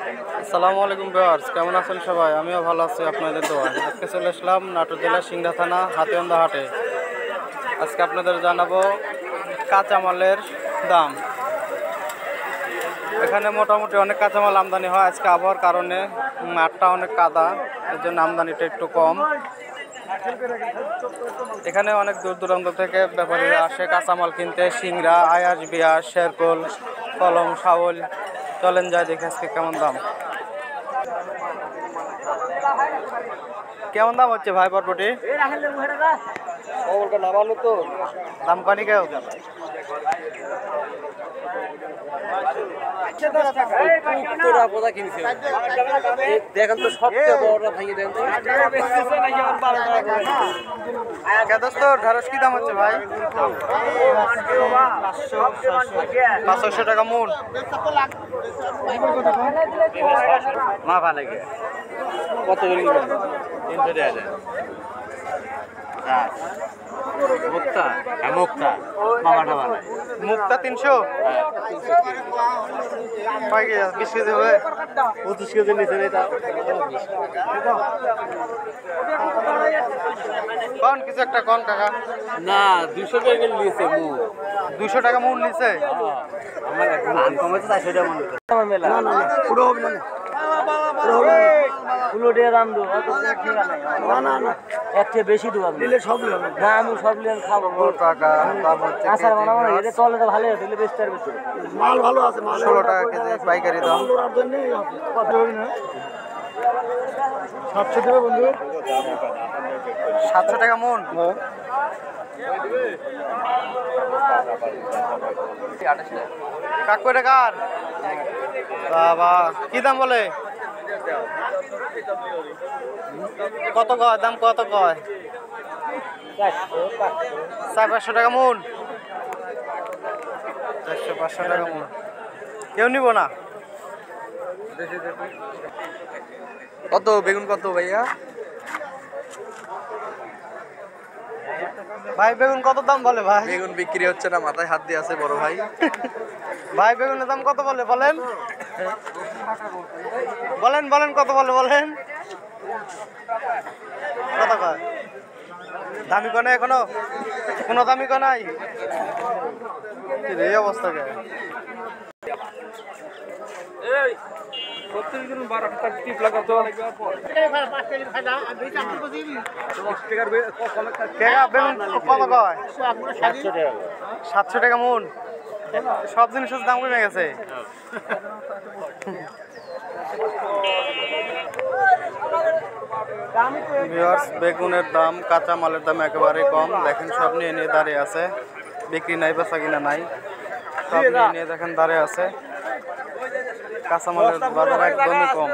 আসসালামু আলাইকুম ভিউয়ার্স, কেমন আছেন সবাই? আমিও ভালো আছি আপনাদের দোয়ায়। আজকে চলে আসলাম নাটোর জেলার সিংড়া থানা হাতিয়ান্দা হাটে। আজকে আপনাদের জানাবো কাঁচামালের দাম। এখানে মোটামুটি অনেক কাঁচামাল আমদানি হয়। আজকে আবহাওয়ার কারণে মাঠটা অনেক কাদা, এর জন্য আমদানিটা একটু কম। এখানে অনেক দূর দূরান্ত থেকে ব্যাপারীরা আসে কাঁচামাল কিনতে। সিংড়া, আয়াস, বিয়াস, শেরকুল, কলম, শাওল। চলেন যাই দেখে আজকে কেমন দাম। কেমন দাম হচ্ছে ভাই বরবটি? দাম কনি কেউ দেখেন তো সবচেয়ে বড় ভেঙে দেন দোস্ত ঢেঁড়স কি দাম হচ্ছে ভাই? 500 টাকা মূল। মা ভালো কত করে 300 টাকা মুক্তা মুক্তা মামাটা ভালো মুক্তা 300 কয় কেজি? 20 কেজি হবে? 25 কেজি নিচে নেই তা কোন কিছু একটা কোন টাকা না 200 টাকা নিচে মূল 200 টাকা মূল নিচে। আমার ধান কমেছে 400 টাকা মূল আমার মেলা না না পুরো হবে না পুরো দিয়ে দাম দো না না না একটা বেশি দেব আপনি নিলে সব নেব না আমি সব নিয়ে খাবো টাকা দাম হচ্ছে আসার মানে আমার এটা চলে তো ভালো হতো বেশ তার বেশি মাল ভালো আছে মাল 16 টাকা কেজি পাইকারি দাম। কত হবে না 700 দেবে বন্ধু 700 টাকা মন। কাকু এটা কার? বাবা কি দাম বলে? কত কয় দাম? কত কয়? 400-500 টাকা মন। 400-500 টাকা মন। কেউ নিব না? কত বেগুন কত ভাইয়া? ভাই বেগুন কত দাম বলে ভাই? বেগুন বিক্রি হচ্ছে না, মাথায় হাত দিয়ে আছে বড় ভাই। ভাই বেগুনের দাম কত বলে বলেন? বলেন বলেন কত বলে বলেন? কত কয়? দামি কনে এখনো? কোনো দামি কনাই? এই অবস্থা কে? বেগুন কত কয়? 700 টাকা মন। সব জিনিসের দাম কমে গেছে। বেগুনের দাম, কাঁচা মালের দাম একেবারে কম। দেখেন সব নিয়ে নিয়ে দাঁড়িয়ে আছে, বিক্রি নাই বেচা কিনা নাই, সব নিয়ে নিয়ে দেখেন দাঁড়িয়ে আছে। কাঁচা মালের বাজার একদমই কম।